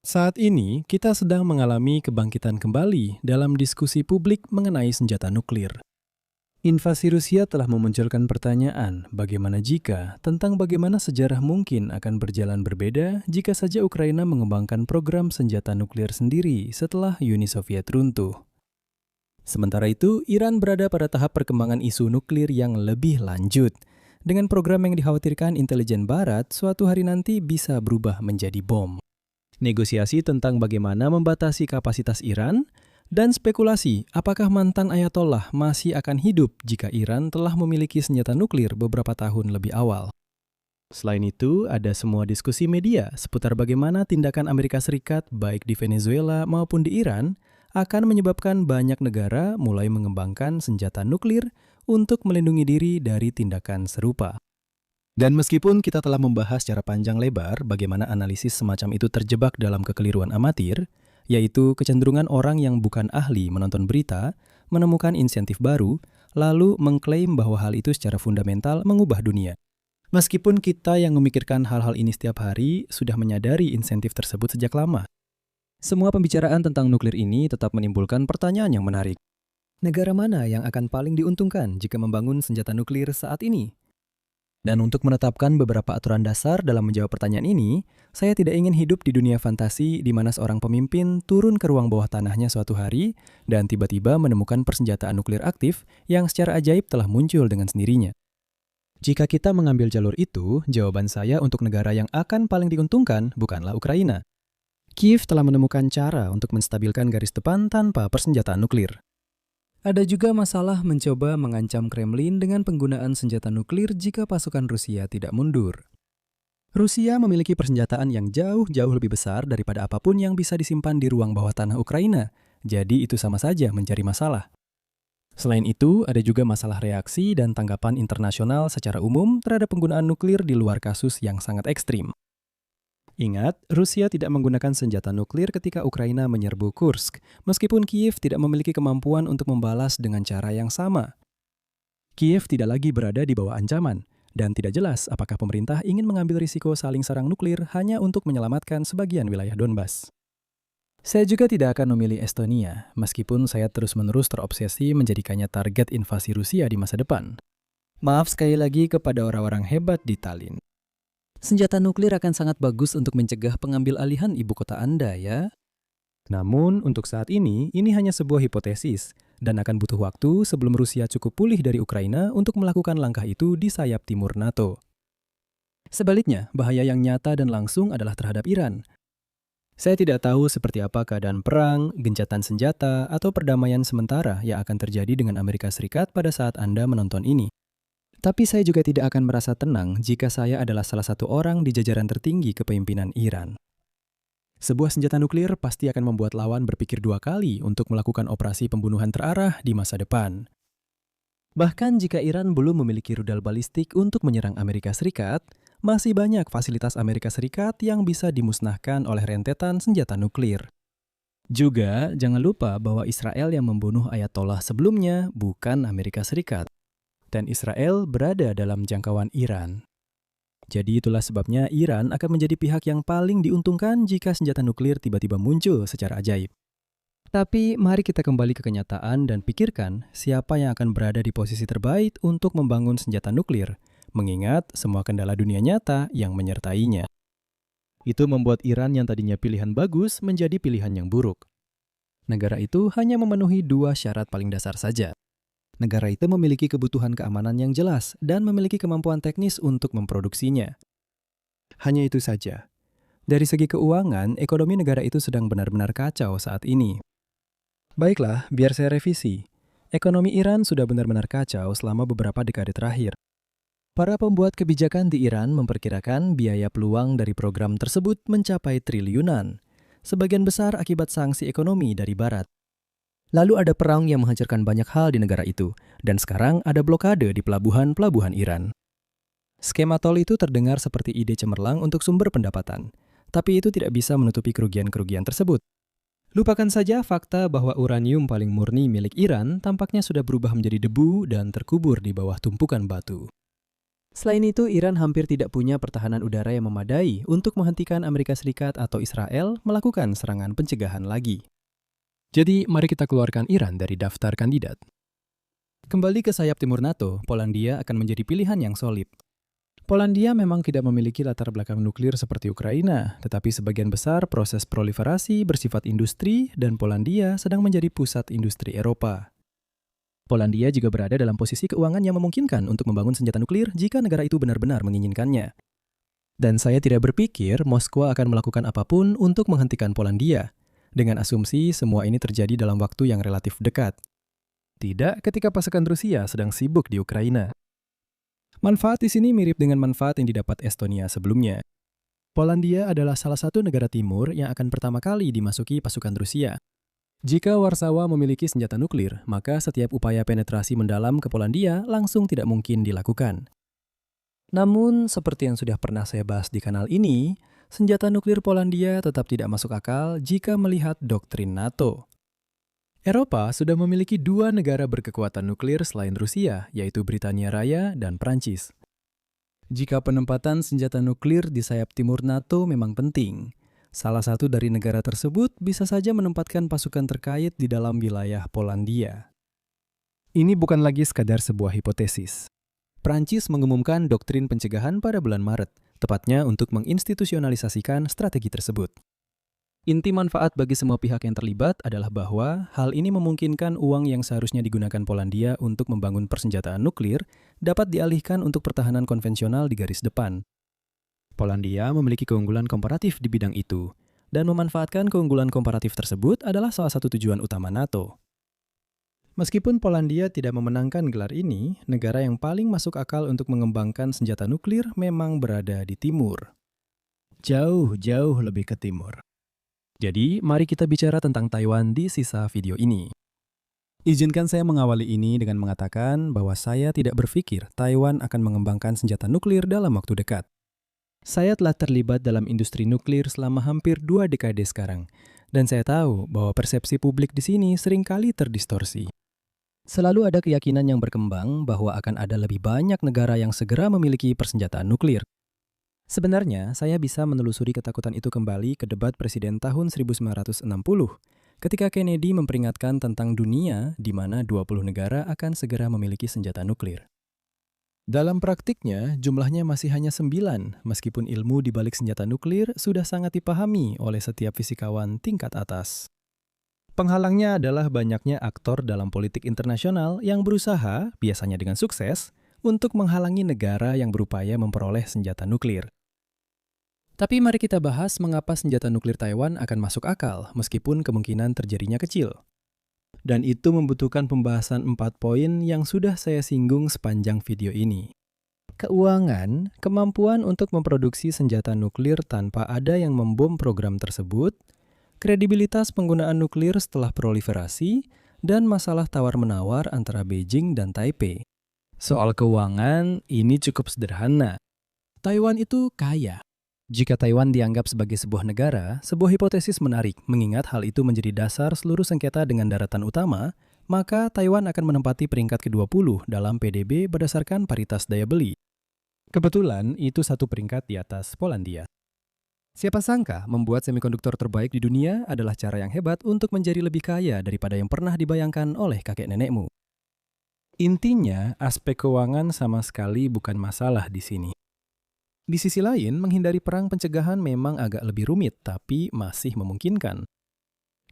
Saat ini, kita sedang mengalami kebangkitan kembali dalam diskusi publik mengenai senjata nuklir. Invasi Rusia telah memunculkan pertanyaan, bagaimana jika tentang bagaimana sejarah mungkin akan berjalan berbeda jika saja Ukraina mengembangkan program senjata nuklir sendiri setelah Uni Soviet runtuh. Sementara itu, Iran berada pada tahap perkembangan isu nuklir yang lebih lanjut. Dengan program yang dikhawatirkan intelijen Barat, suatu hari nanti bisa berubah menjadi bom. Negosiasi tentang bagaimana membatasi kapasitas Iran, dan spekulasi apakah mantan Ayatollah masih akan hidup jika Iran telah memiliki senjata nuklir beberapa tahun lebih awal. Selain itu, ada semua diskusi media seputar bagaimana tindakan Amerika Serikat baik di Venezuela maupun di Iran akan menyebabkan banyak negara mulai mengembangkan senjata nuklir untuk melindungi diri dari tindakan serupa. Dan meskipun kita telah membahas secara panjang lebar bagaimana analisis semacam itu terjebak dalam kekeliruan amatir, yaitu kecenderungan orang yang bukan ahli menonton berita, menemukan insentif baru, lalu mengklaim bahwa hal itu secara fundamental mengubah dunia. Meskipun kita yang memikirkan hal-hal ini setiap hari sudah menyadari insentif tersebut sejak lama. Semua pembicaraan tentang nuklir ini tetap menimbulkan pertanyaan yang menarik. Negara mana yang akan paling diuntungkan jika membangun senjata nuklir saat ini? Dan untuk menetapkan beberapa aturan dasar dalam menjawab pertanyaan ini, saya tidak ingin hidup di dunia fantasi di mana seorang pemimpin turun ke ruang bawah tanahnya suatu hari dan tiba-tiba menemukan persenjataan nuklir aktif yang secara ajaib telah muncul dengan sendirinya. Jika kita mengambil jalur itu, jawaban saya untuk negara yang akan paling diuntungkan bukanlah Ukraina. Kiev telah menemukan cara untuk menstabilkan garis depan tanpa persenjataan nuklir. Ada juga masalah mencoba mengancam Kremlin dengan penggunaan senjata nuklir jika pasukan Rusia tidak mundur. Rusia memiliki persenjataan yang jauh-jauh lebih besar daripada apapun yang bisa disimpan di ruang bawah tanah Ukraina, jadi itu sama saja mencari masalah. Selain itu, ada juga masalah reaksi dan tanggapan internasional secara umum terhadap penggunaan nuklir di luar kasus yang sangat ekstrim. Ingat, Rusia tidak menggunakan senjata nuklir ketika Ukraina menyerbu Kursk, meskipun Kiev tidak memiliki kemampuan untuk membalas dengan cara yang sama. Kiev tidak lagi berada di bawah ancaman, dan tidak jelas apakah pemerintah ingin mengambil risiko saling serang nuklir hanya untuk menyelamatkan sebagian wilayah Donbas. Saya juga tidak akan memilih Estonia, meskipun saya terus-menerus terobsesi menjadikannya target invasi Rusia di masa depan. Maaf sekali lagi kepada orang-orang hebat di Tallinn. Senjata nuklir akan sangat bagus untuk mencegah pengambil alihan ibu kota Anda, ya. Namun, untuk saat ini hanya sebuah hipotesis, dan akan butuh waktu sebelum Rusia cukup pulih dari Ukraina untuk melakukan langkah itu di sayap timur NATO. Sebaliknya, bahaya yang nyata dan langsung adalah terhadap Iran. Saya tidak tahu seperti apa keadaan perang, gencatan senjata, atau perdamaian sementara yang akan terjadi dengan Amerika Serikat pada saat Anda menonton ini. Tapi saya juga tidak akan merasa tenang jika saya adalah salah satu orang di jajaran tertinggi kepemimpinan Iran. Sebuah senjata nuklir pasti akan membuat lawan berpikir dua kali untuk melakukan operasi pembunuhan terarah di masa depan. Bahkan jika Iran belum memiliki rudal balistik untuk menyerang Amerika Serikat, masih banyak fasilitas Amerika Serikat yang bisa dimusnahkan oleh rentetan senjata nuklir. Juga, jangan lupa bahwa Israel yang membunuh Ayatollah sebelumnya bukan Amerika Serikat. Dan Israel berada dalam jangkauan Iran. Jadi itulah sebabnya Iran akan menjadi pihak yang paling diuntungkan jika senjata nuklir tiba-tiba muncul secara ajaib. Tapi mari kita kembali ke kenyataan dan pikirkan siapa yang akan berada di posisi terbaik untuk membangun senjata nuklir, mengingat semua kendala dunia nyata yang menyertainya. Itu membuat Iran yang tadinya pilihan bagus menjadi pilihan yang buruk. Negara itu hanya memenuhi dua syarat paling dasar saja. Negara itu memiliki kebutuhan keamanan yang jelas dan memiliki kemampuan teknis untuk memproduksinya. Hanya itu saja. Dari segi keuangan, ekonomi negara itu sedang benar-benar kacau saat ini. Baiklah, biar saya revisi. Ekonomi Iran sudah benar-benar kacau selama beberapa dekade terakhir. Para pembuat kebijakan di Iran memperkirakan biaya peluang dari program tersebut mencapai triliunan, sebagian besar akibat sanksi ekonomi dari Barat. Lalu ada perang yang menghancurkan banyak hal di negara itu, dan sekarang ada blokade di pelabuhan-pelabuhan Iran. Skema tol itu terdengar seperti ide cemerlang untuk sumber pendapatan, tapi itu tidak bisa menutupi kerugian-kerugian tersebut. Lupakan saja fakta bahwa uranium paling murni milik Iran tampaknya sudah berubah menjadi debu dan terkubur di bawah tumpukan batu. Selain itu, Iran hampir tidak punya pertahanan udara yang memadai untuk menghentikan Amerika Serikat atau Israel melakukan serangan pencegahan lagi. Jadi, mari kita keluarkan Iran dari daftar kandidat. Kembali ke sayap timur NATO, Polandia akan menjadi pilihan yang solid. Polandia memang tidak memiliki latar belakang nuklir seperti Ukraina, tetapi sebagian besar proses proliferasi bersifat industri dan Polandia sedang menjadi pusat industri Eropa. Polandia juga berada dalam posisi keuangan yang memungkinkan untuk membangun senjata nuklir jika negara itu benar-benar menginginkannya. Dan saya tidak berpikir Moskwa akan melakukan apapun untuk menghentikan Polandia, dengan asumsi semua ini terjadi dalam waktu yang relatif dekat. Tidak ketika pasukan Rusia sedang sibuk di Ukraina. Manfaat di sini mirip dengan manfaat yang didapat Estonia sebelumnya. Polandia adalah salah satu negara timur yang akan pertama kali dimasuki pasukan Rusia. Jika Warsawa memiliki senjata nuklir, maka setiap upaya penetrasi mendalam ke Polandia langsung tidak mungkin dilakukan. Namun, seperti yang sudah pernah saya bahas di kanal ini, senjata nuklir Polandia tetap tidak masuk akal jika melihat doktrin NATO. Eropa sudah memiliki dua negara berkekuatan nuklir selain Rusia, yaitu Britania Raya dan Prancis. Jika penempatan senjata nuklir di sayap timur NATO memang penting, salah satu dari negara tersebut bisa saja menempatkan pasukan terkait di dalam wilayah Polandia. Ini bukan lagi sekadar sebuah hipotesis. Prancis mengumumkan doktrin pencegahan pada bulan Maret, tepatnya untuk menginstitusionalisasikan strategi tersebut. Inti manfaat bagi semua pihak yang terlibat adalah bahwa hal ini memungkinkan uang yang seharusnya digunakan Polandia untuk membangun persenjataan nuklir dapat dialihkan untuk pertahanan konvensional di garis depan. Polandia memiliki keunggulan komparatif di bidang itu, dan memanfaatkan keunggulan komparatif tersebut adalah salah satu tujuan utama NATO. Meskipun Polandia tidak memenangkan gelar ini, negara yang paling masuk akal untuk mengembangkan senjata nuklir memang berada di timur. Jauh-jauh lebih ke timur. Jadi, mari kita bicara tentang Taiwan di sisa video ini. Izinkan saya mengawali ini dengan mengatakan bahwa saya tidak berpikir Taiwan akan mengembangkan senjata nuklir dalam waktu dekat. Saya telah terlibat dalam industri nuklir selama hampir 2 dekade sekarang, dan saya tahu bahwa persepsi publik di sini seringkali terdistorsi. Selalu ada keyakinan yang berkembang bahwa akan ada lebih banyak negara yang segera memiliki persenjataan nuklir. Sebenarnya, saya bisa menelusuri ketakutan itu kembali ke debat presiden tahun 1960, ketika Kennedy memperingatkan tentang dunia di mana 20 negara akan segera memiliki senjata nuklir. Dalam praktiknya, jumlahnya masih hanya 9, meskipun ilmu di balik senjata nuklir sudah sangat dipahami oleh setiap fisikawan tingkat atas. Penghalangnya adalah banyaknya aktor dalam politik internasional yang berusaha, biasanya dengan sukses, untuk menghalangi negara yang berupaya memperoleh senjata nuklir. Tapi mari kita bahas mengapa senjata nuklir Taiwan akan masuk akal, meskipun kemungkinan terjadinya kecil. Dan itu membutuhkan pembahasan 4 poin yang sudah saya singgung sepanjang video ini. Keuangan, kemampuan untuk memproduksi senjata nuklir tanpa ada yang membom program tersebut, kredibilitas penggunaan nuklir setelah proliferasi, dan masalah tawar-menawar antara Beijing dan Taipei. Soal keuangan, ini cukup sederhana. Taiwan itu kaya. Jika Taiwan dianggap sebagai sebuah negara, sebuah hipotesis menarik mengingat hal itu menjadi dasar seluruh sengketa dengan daratan utama, maka Taiwan akan menempati peringkat ke-20 dalam PDB berdasarkan paritas daya beli. Kebetulan, itu satu peringkat di atas Polandia. Siapa sangka membuat semikonduktor terbaik di dunia adalah cara yang hebat untuk menjadi lebih kaya daripada yang pernah dibayangkan oleh kakek nenekmu. Intinya, aspek keuangan sama sekali bukan masalah di sini. Di sisi lain, menghindari perang pencegahan memang agak lebih rumit, tapi masih memungkinkan.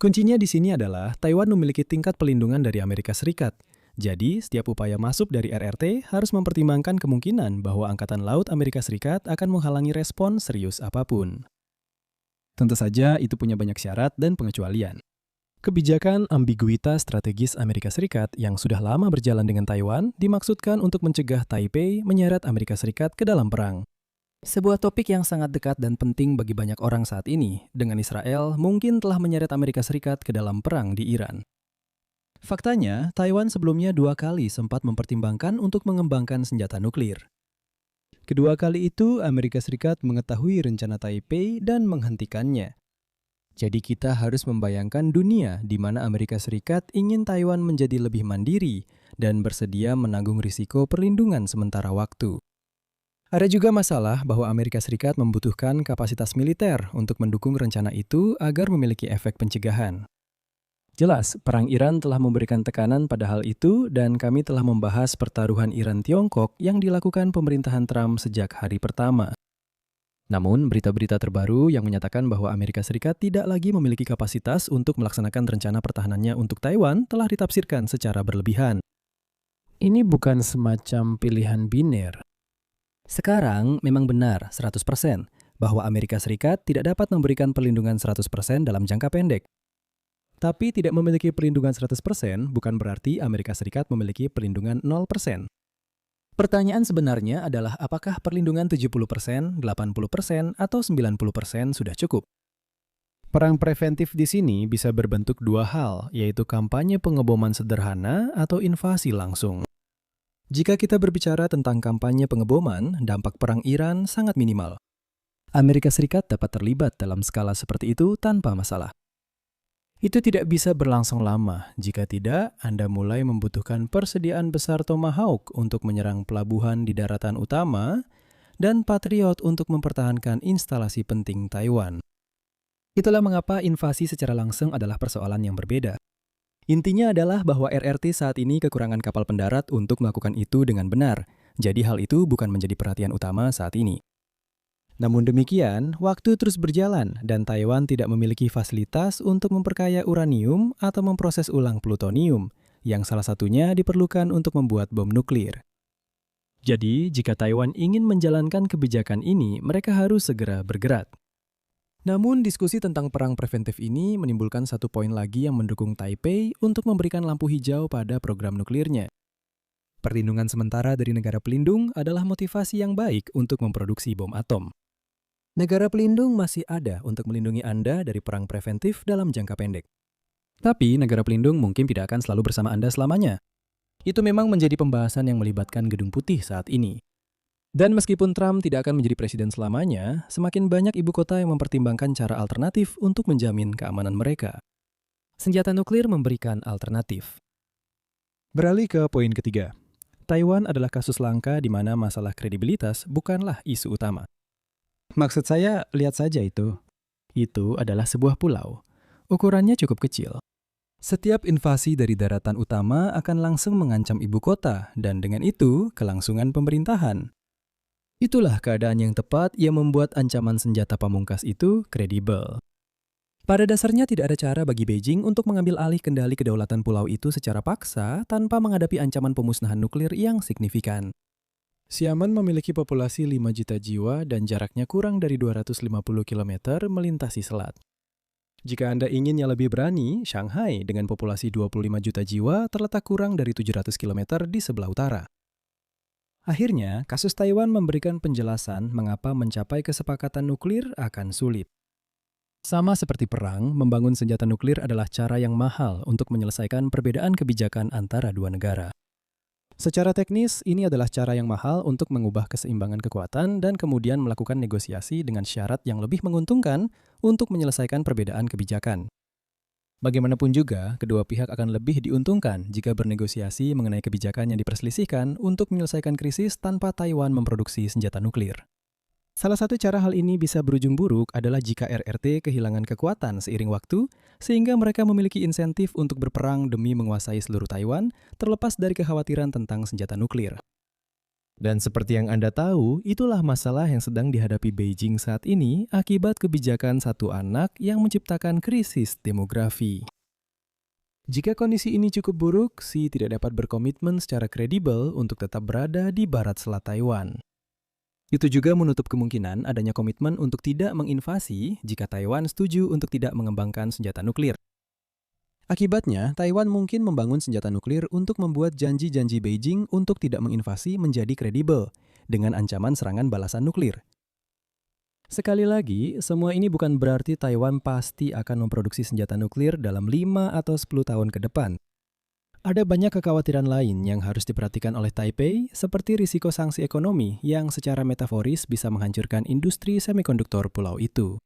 Kuncinya di sini adalah Taiwan memiliki tingkat pelindungan dari Amerika Serikat. Jadi, setiap upaya masuk dari RRT harus mempertimbangkan kemungkinan bahwa Angkatan Laut Amerika Serikat akan menghalangi respon serius apapun. Tentu saja itu punya banyak syarat dan pengecualian. Kebijakan ambiguitas strategis Amerika Serikat yang sudah lama berjalan dengan Taiwan dimaksudkan untuk mencegah Taipei menyeret Amerika Serikat ke dalam perang. Sebuah topik yang sangat dekat dan penting bagi banyak orang saat ini, dengan Israel mungkin telah menyeret Amerika Serikat ke dalam perang di Iran. Faktanya, Taiwan sebelumnya 2 kali sempat mempertimbangkan untuk mengembangkan senjata nuklir. Kedua kali itu, Amerika Serikat mengetahui rencana Taipei dan menghentikannya. Jadi kita harus membayangkan dunia di mana Amerika Serikat ingin Taiwan menjadi lebih mandiri dan bersedia menanggung risiko perlindungan sementara waktu. Ada juga masalah bahwa Amerika Serikat membutuhkan kapasitas militer untuk mendukung rencana itu agar memiliki efek pencegahan. Jelas, perang Iran telah memberikan tekanan pada hal itu dan kami telah membahas pertaruhan Iran-Tiongkok yang dilakukan pemerintahan Trump sejak hari pertama. Namun, berita-berita terbaru yang menyatakan bahwa Amerika Serikat tidak lagi memiliki kapasitas untuk melaksanakan rencana pertahanannya untuk Taiwan telah ditafsirkan secara berlebihan. Ini bukan semacam pilihan biner. Sekarang memang benar 100% bahwa Amerika Serikat tidak dapat memberikan perlindungan 100% dalam jangka pendek. Tapi tidak memiliki perlindungan 100% bukan berarti Amerika Serikat memiliki perlindungan 0%. Pertanyaan sebenarnya adalah apakah perlindungan 70%, 80%, atau 90% sudah cukup? Perang preventif di sini bisa berbentuk dua hal, yaitu kampanye pengeboman sederhana atau invasi langsung. Jika kita berbicara tentang kampanye pengeboman, dampak perang Iran sangat minimal. Amerika Serikat dapat terlibat dalam skala seperti itu tanpa masalah. Itu tidak bisa berlangsung lama. Jika tidak, Anda mulai membutuhkan persediaan besar Tomahawk untuk menyerang pelabuhan di daratan utama dan Patriot untuk mempertahankan instalasi penting Taiwan. Itulah mengapa invasi secara langsung adalah persoalan yang berbeda. Intinya adalah bahwa RRT saat ini kekurangan kapal pendarat untuk melakukan itu dengan benar. Jadi hal itu bukan menjadi perhatian utama saat ini. Namun demikian, waktu terus berjalan dan Taiwan tidak memiliki fasilitas untuk memperkaya uranium atau memproses ulang plutonium, yang salah satunya diperlukan untuk membuat bom nuklir. Jadi, jika Taiwan ingin menjalankan kebijakan ini, mereka harus segera bergerak. Namun, diskusi tentang perang preventif ini menimbulkan satu poin lagi yang mendukung Taipei untuk memberikan lampu hijau pada program nuklirnya. Perlindungan sementara dari negara pelindung adalah motivasi yang baik untuk memproduksi bom atom. Negara pelindung masih ada untuk melindungi Anda dari perang preventif dalam jangka pendek. Tapi negara pelindung mungkin tidak akan selalu bersama Anda selamanya. Itu memang menjadi pembahasan yang melibatkan Gedung Putih saat ini. Dan meskipun Trump tidak akan menjadi presiden selamanya, semakin banyak ibu kota yang mempertimbangkan cara alternatif untuk menjamin keamanan mereka. Senjata nuklir memberikan alternatif. Beralih ke poin ketiga. Taiwan adalah kasus langka di mana masalah kredibilitas bukanlah isu utama. Maksud saya, lihat saja itu. Itu adalah sebuah pulau. Ukurannya cukup kecil. Setiap invasi dari daratan utama akan langsung mengancam ibu kota, dan dengan itu, kelangsungan pemerintahan. Itulah keadaan yang tepat yang membuat ancaman senjata pamungkas itu kredibel. Pada dasarnya tidak ada cara bagi Beijing untuk mengambil alih kendali kedaulatan pulau itu secara paksa tanpa menghadapi ancaman pemusnahan nuklir yang signifikan. Xiamen memiliki populasi 5 juta jiwa dan jaraknya kurang dari 250 km melintasi selat. Jika Anda ingin yang lebih berani, Shanghai dengan populasi 25 juta jiwa terletak kurang dari 700 km di sebelah utara. Akhirnya, kasus Taiwan memberikan penjelasan mengapa mencapai kesepakatan nuklir akan sulit. Sama seperti perang, membangun senjata nuklir adalah cara yang mahal untuk menyelesaikan perbedaan kebijakan antara dua negara. Secara teknis, ini adalah cara yang mahal untuk mengubah keseimbangan kekuatan dan kemudian melakukan negosiasi dengan syarat yang lebih menguntungkan untuk menyelesaikan perbedaan kebijakan. Bagaimanapun juga, kedua pihak akan lebih diuntungkan jika bernegosiasi mengenai kebijakan yang diperselisihkan untuk menyelesaikan krisis tanpa Taiwan memproduksi senjata nuklir. Salah satu cara hal ini bisa berujung buruk adalah jika RRT kehilangan kekuatan seiring waktu, sehingga mereka memiliki insentif untuk berperang demi menguasai seluruh Taiwan, terlepas dari kekhawatiran tentang senjata nuklir. Dan seperti yang Anda tahu, itulah masalah yang sedang dihadapi Beijing saat ini akibat kebijakan satu anak yang menciptakan krisis demografi. Jika kondisi ini cukup buruk, Xi tidak dapat berkomitmen secara kredibel untuk tetap berada di barat selat Taiwan. Itu juga menutup kemungkinan adanya komitmen untuk tidak menginvasi jika Taiwan setuju untuk tidak mengembangkan senjata nuklir. Akibatnya, Taiwan mungkin membangun senjata nuklir untuk membuat janji-janji Beijing untuk tidak menginvasi menjadi kredibel dengan ancaman serangan balasan nuklir. Sekali lagi, semua ini bukan berarti Taiwan pasti akan memproduksi senjata nuklir dalam 5 atau 10 tahun ke depan. Ada banyak kekhawatiran lain yang harus diperhatikan oleh Taipei, seperti risiko sanksi ekonomi yang secara metaforis bisa menghancurkan industri semikonduktor pulau itu.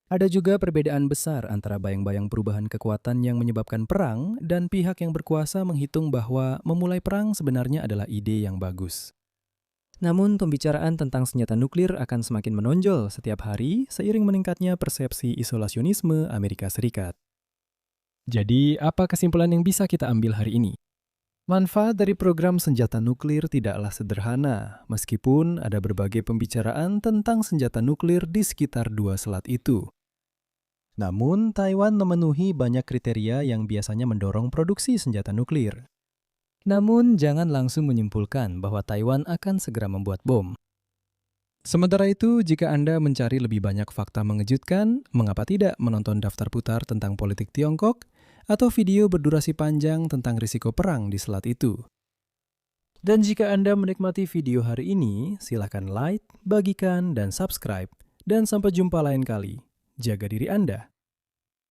Ada juga perbedaan besar antara bayang-bayang perubahan kekuatan yang menyebabkan perang dan pihak yang berkuasa menghitung bahwa memulai perang sebenarnya adalah ide yang bagus. Namun, pembicaraan tentang senjata nuklir akan semakin menonjol setiap hari seiring meningkatnya persepsi isolasionisme Amerika Serikat. Jadi, apa kesimpulan yang bisa kita ambil hari ini? Manfaat dari program senjata nuklir tidaklah sederhana, meskipun ada berbagai pembicaraan tentang senjata nuklir di sekitar dua selat itu. Namun, Taiwan memenuhi banyak kriteria yang biasanya mendorong produksi senjata nuklir. Namun, jangan langsung menyimpulkan bahwa Taiwan akan segera membuat bom. Sementara itu, jika Anda mencari lebih banyak fakta mengejutkan, mengapa tidak menonton daftar putar tentang politik Tiongkok atau video berdurasi panjang tentang risiko perang di selat itu? Dan jika Anda menikmati video hari ini, silakan like, bagikan, dan subscribe. Dan sampai jumpa lain kali. Jaga diri Anda.